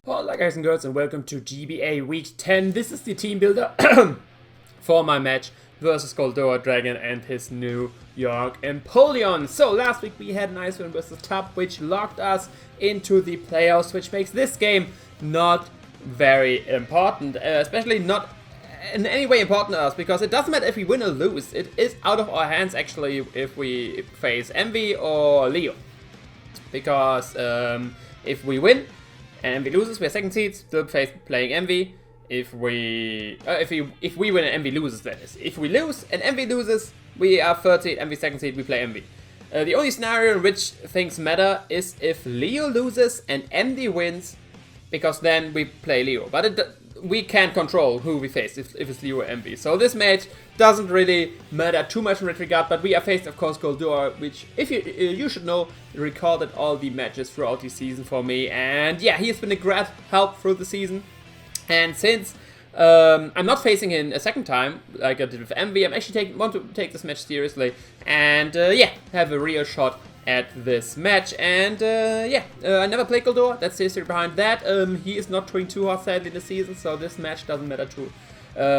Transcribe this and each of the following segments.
Hola guys and girls and welcome to GBA Week 10. This is the team builder for my match versus GoldoaDragon and his new York Empoleon. So last week we had a nice win versus Top, which locked us into the playoffs, which makes this game not very important, especially not in any way important to us, because it doesn't matter if we win or lose. It is out of our hands actually if we face Envy or Leo, because if we win and Envy loses, we're second seeds, still playing Envy. If we win and Envy loses, that is. If we lose and Envy loses, we are third seed, Envy second seed, we play Envy. The only scenario in which things matter is if Leo loses and Envy wins, because then we play Leo. But we can't control who we face if it's Leo or Envy. So this match doesn't really matter too much in that regard, but we are faced, of course, Goldoa, which, if you should know, recorded all the matches throughout the season for me. And yeah, he has been a great help through the season. And since I'm not facing him a second time, like I did with Envy, I'm actually want to take this match seriously. And yeah, have a real shot at this match. And I never played Goldoa, that's the history behind that. He is not doing too hot sadly in the season, so this match doesn't matter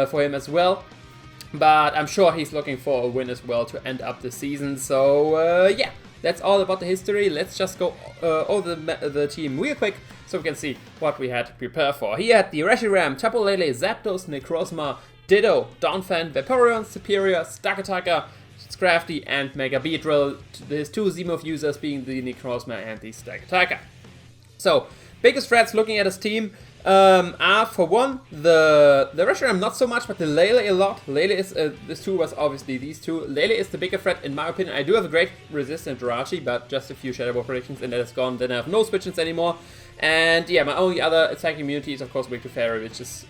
for him as well. But I'm sure he's looking for a win as well to end up the season. So yeah, that's all about the history. Let's just go over the team real quick so we can see what we had to prepare for. He had the Reshiram, Tapu Lele, Zapdos, Necrozma, Ditto, Donphan, Vaporeon, Superior, Stakataka, Scrafty, and Mega Beedrill. His two Z-move users being the Necrozma and the Stakataka. So, biggest threats looking at his team are, for one, the Reshiram not so much, but the Lele a lot. Lele is, this two was obviously these two. Lele is the bigger threat in my opinion. I do have a great resistant Jirachi, but just a few Shadow Ball predictions and that is gone. Then I have no switch-ins anymore. And yeah, my only other attacking immunity is of course Weak to Fairy, which is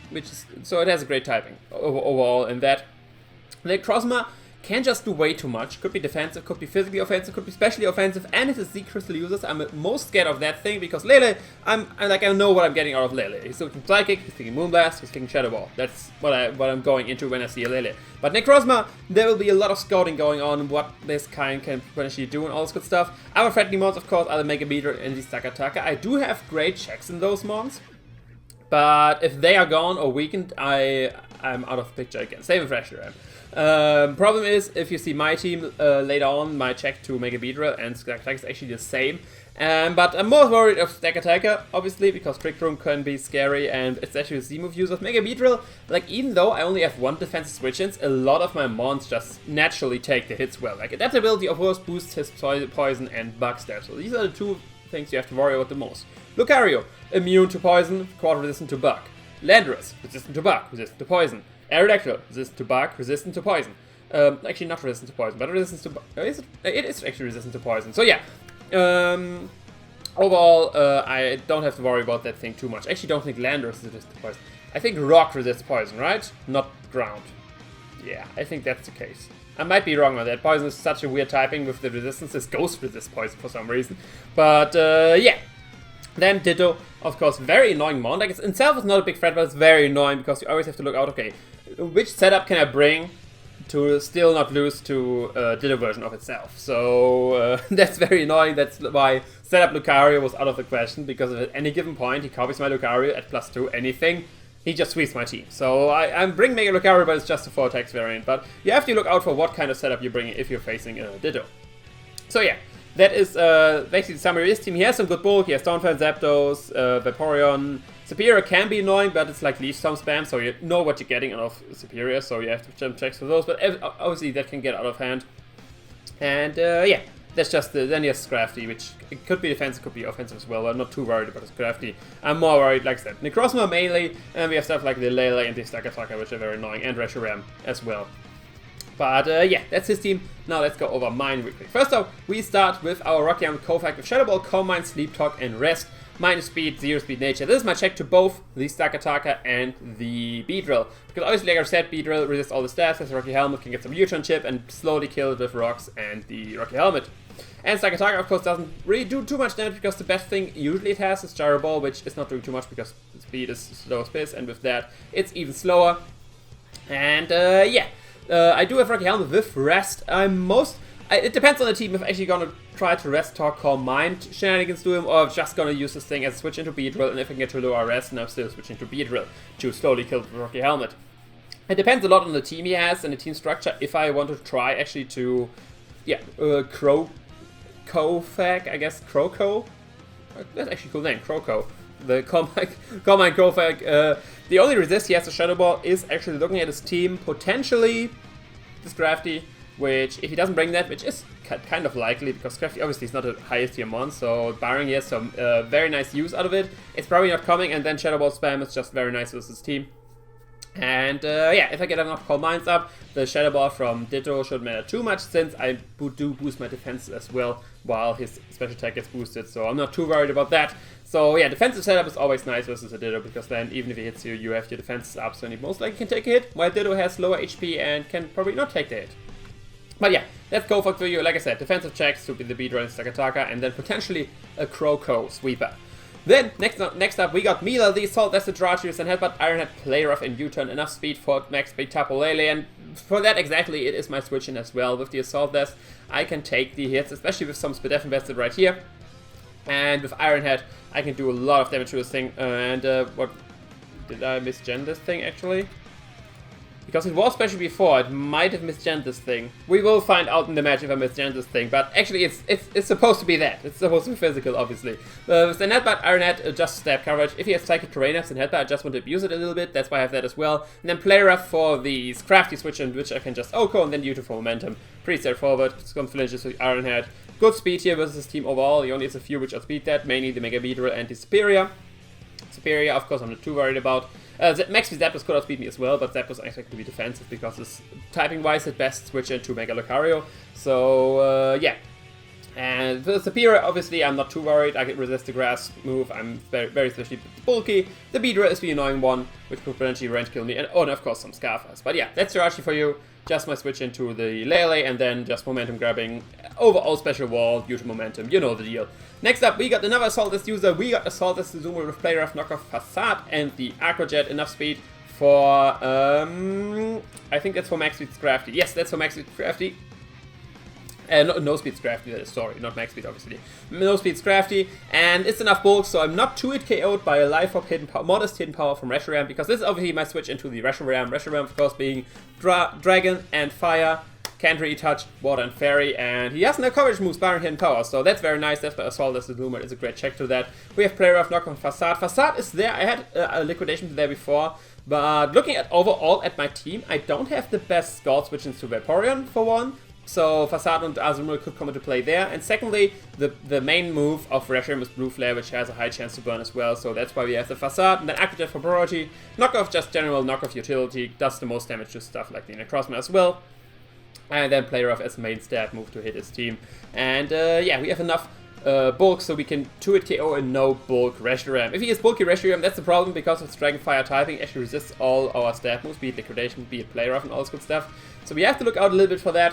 so it has a great typing overall in that. Necrozma can just do way too much. Could be defensive, could be physically offensive, could be specially offensive, and it is Z-Crystal users. I'm most scared of that thing because Lele, I know what I'm getting out of Lele. He's looking Psychic, he's thinking Moonblast, he's thinking Shadow Ball. That's what I'm going into when I see a Lele. But Necrozma, there will be a lot of scouting going on, what this kind can potentially do and all this good stuff. Our friendly mons, of course, are the Mega Beedrill and the Stakataka. I do have great checks in those mons, but if they are gone or weakened, I'm out of the picture again. Same with Reshiram. Problem is, if you see my team later on, my check to Mega Beedrill and Stakataka is actually the same. But I'm more worried of Stakataka, obviously, because Trick Room can be scary and it's actually a Z-move user of Mega Beedrill. Like, even though I only have one defensive switch-ins, a lot of my mons just naturally take the hits well. Like, Adaptability, of course, boosts his poison and bug stats. So these are the two things you have to worry about the most. Lucario, immune to poison, quarter resistant to bug. Landorus, resistant to bug, resistant to poison. Aerodactyl, resistant to bug, resistant to poison. Actually not resistant to poison, but resistant to bug. It is actually resistant to poison. So yeah, overall, I don't have to worry about that thing too much. I actually don't think Landorus is resistant to poison. I think Rock resists poison, right? Not ground. Yeah, I think that's the case. I might be wrong on that. Poison is such a weird typing with the resistances. Ghost resists poison for some reason. But yeah. Then Ditto, of course, very annoying mon. Like, it's itself is not a big threat, but it's very annoying because you always have to look out, okay, which setup can I bring to still not lose to Ditto version of itself. So that's very annoying. That's why setup Lucario was out of the question, because at any given point he copies my Lucario at +2 anything. He just sweeps my team. So I'm bringing Mega Lucario, but it's just a 4 attacks variant. But you have to look out for what kind of setup you're bringing if you're facing Ditto. So yeah. That is basically the summary of his team. He has some good bulk. He has Donphan, Zapdos, Vaporeon. Superior can be annoying, but it's like Leaf Storm spam, so you know what you're getting out of Superior, so you have to jump checks for those. But obviously that can get out of hand. And yeah, that's just then he has Scrafty, which it could be defensive, could be offensive as well. I'm not too worried about Scrafty. I'm more worried, like I said, Necrozma melee, and we have stuff like the Lele and the Stakataka, which are very annoying, and Reshiram as well. But yeah, that's his team. Now let's go over mine real quick. First off, we start with our Rocky Arm Kofax with Shadow Ball, Calm Mind, Sleep Talk, and Rest. Minus speed, 0 speed nature. This is my check to both the Stakataka and the Beedrill. Because obviously, like I said, Beedrill resists all the stats, has a Rocky Helmet, can get some U-turn chip, and slowly kill it with rocks and the Rocky Helmet. And Stakataka, of course, doesn't really do too much damage because the best thing usually it has is Gyro Ball, which is not doing too much because speed is slow as piss, and with that, it's even slower. And yeah. I do have Rocky Helmet with Rest. it depends on the team if actually gonna try to rest, talk, calm mind shenanigans to him, or if just gonna use this thing as a switch into Beedrill, and if I can get to lower rest, and I'm still switching to Beedrill to slowly kill the Rocky Helmet. It depends a lot on the team he has and the team structure. If I want to try actually to, Crocofag, I guess, Croco? That's actually a cool name, Croco. The Combine Crowfag. The only resist he has to Shadow Ball is actually looking at his team, potentially this Crafty, which if he doesn't bring that, which is kind of likely, because Crafty obviously is not the highest tier mon, so barring he has some very nice use out of it, it's probably not coming, and then Shadow Ball spam is just very nice with his team. And if I get enough Calm Minds up, the Shadow Ball from Ditto shouldn't matter too much, since I do boost my defense as well while his special attack gets boosted, so I'm not too worried about that. So yeah, defensive setup is always nice versus a Ditto, because then even if he hits you, you have your defenses up, so he most likely can take a hit, while Ditto has lower HP and can probably not take the hit. But yeah, let's go for you. Like I said, defensive checks to be the Beedrill and Stakataka, and then potentially a Croco Sweeper. Then, next up, we got Mila, the Assault, that's the Drachus, and Headbutt, Ironhead, Play Rough, and U-Turn, enough speed for max speed Tapu Lele, and for that exactly, it is my switch in as well. With the Assault Vest, I can take the hits, especially with some Speed invested right here. And with Ironhead, I can do a lot of damage to this thing, and what, did I misgen this thing actually? Because it was special before, it might have misgened this thing. We will find out in the match if I misgened this thing, but actually it's supposed to be that. It's supposed to be physical, obviously. With the Headbutt, Ironhead, just stab coverage. If he has Psychic Terrain Ups and Headbutt, I just want to abuse it a little bit, that's why I have that as well. And then Play Rough for the Crafty switch, in which I can just OHKO and then use it for momentum. Pretty straightforward, some flinches with Ironhead. Good speed here versus his team overall, he only has a few which outspeed that, mainly the Mega Beedrill and the Superior. Superior, of course, I'm not too worried about. Max Speed Zapdos could outspeed me as well, but Zapdos I expect to be defensive because it's typing-wise at best switch into Mega Lucario. So, yeah. And the Superior, obviously, I'm not too worried. I can resist the Grass move. I'm very especially bulky. The Beedrill is the annoying one, which could potentially range kill me. And, oh, and of course, some Scarfers. But yeah, that's Jirachi for you. Just my switch into the Lele, and then just momentum grabbing. Overall special wall, due to momentum. You know the deal. Next up, we got another Assaultist user. We got Assaultist Suzumu with Play Rough, Knockoff, Facade, and the Aquajet. Enough speed for, I think that's for Max Speed Crafty. Yes, that's for Max Speed Crafty. No Speed Crafty, that is, sorry, not Max Speed, obviously. No Speed Crafty, and it's enough bulk, so I'm not too hit KO'd by a Life Orb modest hidden power from Reshiram, because this is obviously my switch into the Reshiram. Reshiram, of course, being Dragon and Fire, can't really touch Water and Fairy, and he has no coverage moves, barring hidden power, so that's very nice. That's why Assault as the Loomer is a great check to that. We have Play Rough, Knockoff, Facade. Facade is there. I had a Liquidation there before, but looking at overall at my team, I don't have the best Scald switch into Vaporeon for one. So Facade and Azumarill could come into play there. And secondly, the main move of Reshiram is Blue Flare, which has a high chance to burn as well. So that's why we have the Facade. And then Aquajet for priority. Knockoff, just general knockoff utility. Does the most damage to stuff like the Necrozma as well. And then Play Rough as main stab move to hit his team. And yeah, we have enough bulk so we can 2-hit KO and no bulk Reshiram. If he is bulky Reshiram, that's the problem, because of its Dragon Fire typing actually resists all our stab moves, be it Liquidation, be it Play Rough, and all this good stuff. So we have to look out a little bit for that.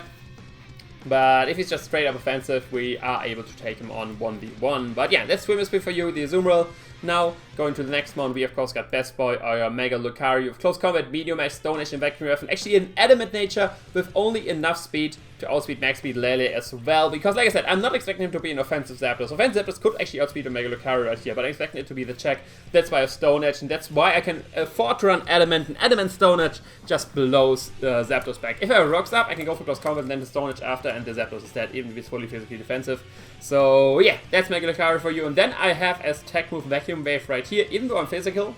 But if he's just straight up offensive, we are able to take him on 1v1. But yeah, that's Swim Speed for you, the Azumarill. Now, going to the next one, we of course got Best Boy, our Mega Lucario with Close Combat, Medium Edge, Stone Edge, and Vacuum Wave, and actually an Adamant Nature with only enough speed to outspeed Max Speed Lele as well. Because like I said, I'm not expecting him to be an offensive Zapdos. Offensive Zapdos could actually outspeed a Mega Lucario right here, but I'm expecting it to be the check. That's why I have Stone Edge, and that's why I can afford to run Adamant, and Adamant Stone Edge just blows Zapdos back. If I have Rocks up, I can go for Close Combat and then the Stone Edge after, and the Zapdos is dead, even if it's fully physically defensive. So yeah, that's Mega Lucario for you. And then I have as tech move Vacuum Wave right here, even though I'm physical.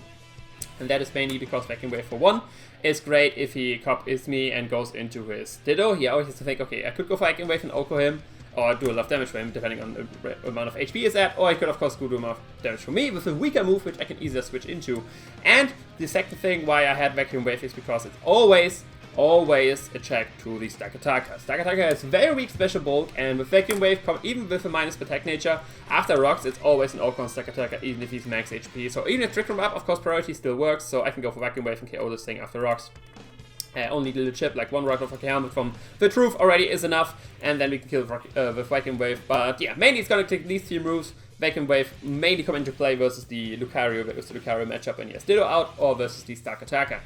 And that is mainly because Vacuum Wave for one is great if he copies me and goes into his Ditto. He always has to think, okay, I could go for Vacuum Wave and OHKO him, or do a lot of damage for him, depending on the amount of HP he's at, or I could of course do a amount of damage for me with a weaker move, which I can easier switch into. And the second thing why I had Vacuum Wave is because it's always a check to the Stakataka. Stakataka has very weak special bulk, and with Vacuum Wave, even with a minus Protect Nature, after Rocks, it's always an OHKO on Stakataka, even if he's max HP. So even if Trick Room up, of course, priority still works, so I can go for Vacuum Wave and KO this thing after Rocks. Only little chip, like one Rock of Helmet from the Truth already is enough, and then we can kill with Vacuum Wave. But yeah, mainly it's gonna take these three moves. Vacuum Wave mainly come into play versus the Lucario matchup when he has Ditto out, or versus the Stakataka.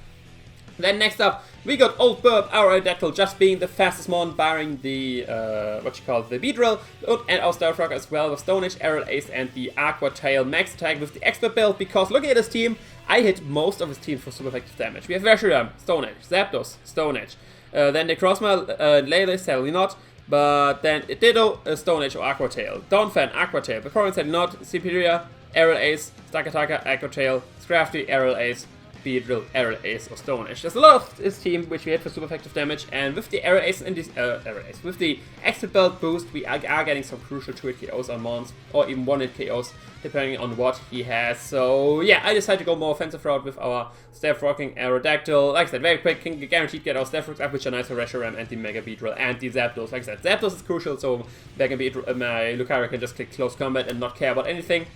Then next up, we got Old Burb, our Aerodactyl, just being the fastest mon, barring the, the Beedrill, and our Starfrog as well with Stone Edge, Aerial Ace, and the Aqua Tail max attack with the expert build, because looking at his team, I hit most of his team for super effective damage. We have Reshiram, Stone Edge, Zapdos, Stone Edge, then the Crossma, Lele, sadly not, but then Ditto, Stone Edge or Aqua Tail, Donphan, Aqua Tail, Vaporeon, sadly not, Superior, Aerial Ace, Stakataka, Aqua Tail, Scrafty, Aerial Ace, Beedrill, Aerial Ace, or Stone Edge. There's a lot of this team which we hit for super effective damage, and with the Aerial Ace and with the extra belt boost, we are getting some crucial 2-hit KOs on Mons, or even 1-hit KOs, depending on what he has. So yeah, I decided to go more offensive route with our Staff Rocking Aerodactyl. Like I said, very quick, can guaranteed get our Staff Rocks up, which are nice for Reshiram and the Mega Beedrill and the Zapdos. Like I said, Zapdos is crucial, so Mega Beedrill, my Lucario can just click close combat and not care about anything.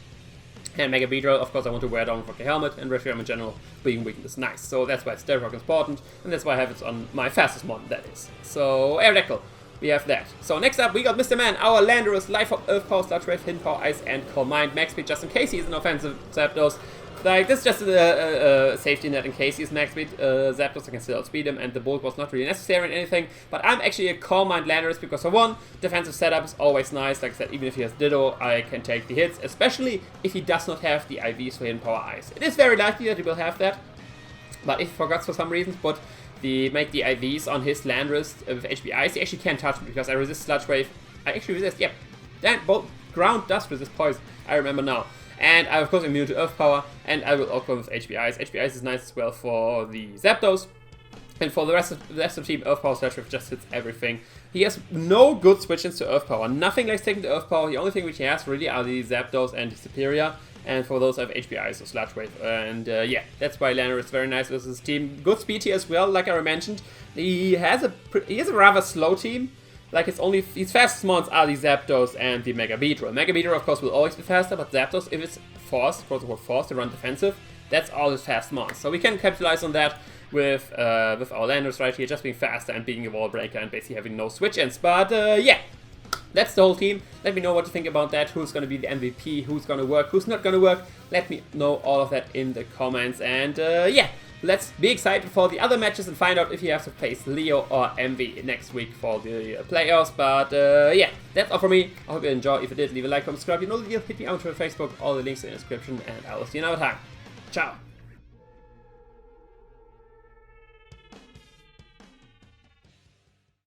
And Mega Beedrill, of course, I want to wear down for the helmet, and Reshiram in general being weakened is nice. So that's why Staff Rock is important, and that's why I have it on my fastest mon, that is. So, Aerodactyl, we have that. So next up, we got Mr. Man, our Landorus, Life of Earth Power, Sludge Wave, Hidden Power, Ice, and Calm Mind, max speed, just in case he's an offensive Zapdos. Like, this is just a safety net in case he's max speed. Zapdos, I can still outspeed him, and the bulk was not really necessary in anything. But I'm actually a Calm Mind Landorus because, for one, defensive setup is always nice. Like I said, even if he has Ditto, I can take the hits, especially if he does not have the IVs for Hidden Power Ice. It is very likely that he will have that, but if he forgets for some reason, but make the IVs on his Landorus with HB Ice, he actually can't touch me because I resist Sludge Wave. I actually resist, yep. Then, both ground does resist poison, I remember now. And I'm of course immune to Earth Power, and I will outcome with HB Ice. HB Ice is nice as well for the Zapdos. And for the rest of the team, Earth Power Sludge Wave just hits everything. He has no good switch-ins to Earth Power. Nothing likes taking the Earth Power. The only thing which he has really are the Zapdos and the Superior. And for those I have HB Ice or Sludge Wave. And yeah, that's why Landorus is very nice with his team. Good speed here as well, like I mentioned. He has a rather slow team. Like his fastest mons are the Zapdos and the Mega Beedrill. Mega Beedrill of course will always be faster, but Zapdos, if it's forced, quote-unquote forced to run defensive, that's all his fast mons. So we can capitalize on that with our Landorus right here, just being faster and being a wall breaker and basically having no switch-ins. But yeah, that's the whole team. Let me know what you think about that, who's going to be the MVP, who's going to work, who's not going to work. Let me know all of that in the comments. And yeah, let's be excited for the other matches and find out if you have to face Leo or MV next week for the playoffs. But yeah, that's all for me. I hope you enjoyed. If you did, leave a like, comment, subscribe. You know the deal. Hit me out on Facebook. All the links in the description. And I will see you another time. Ciao.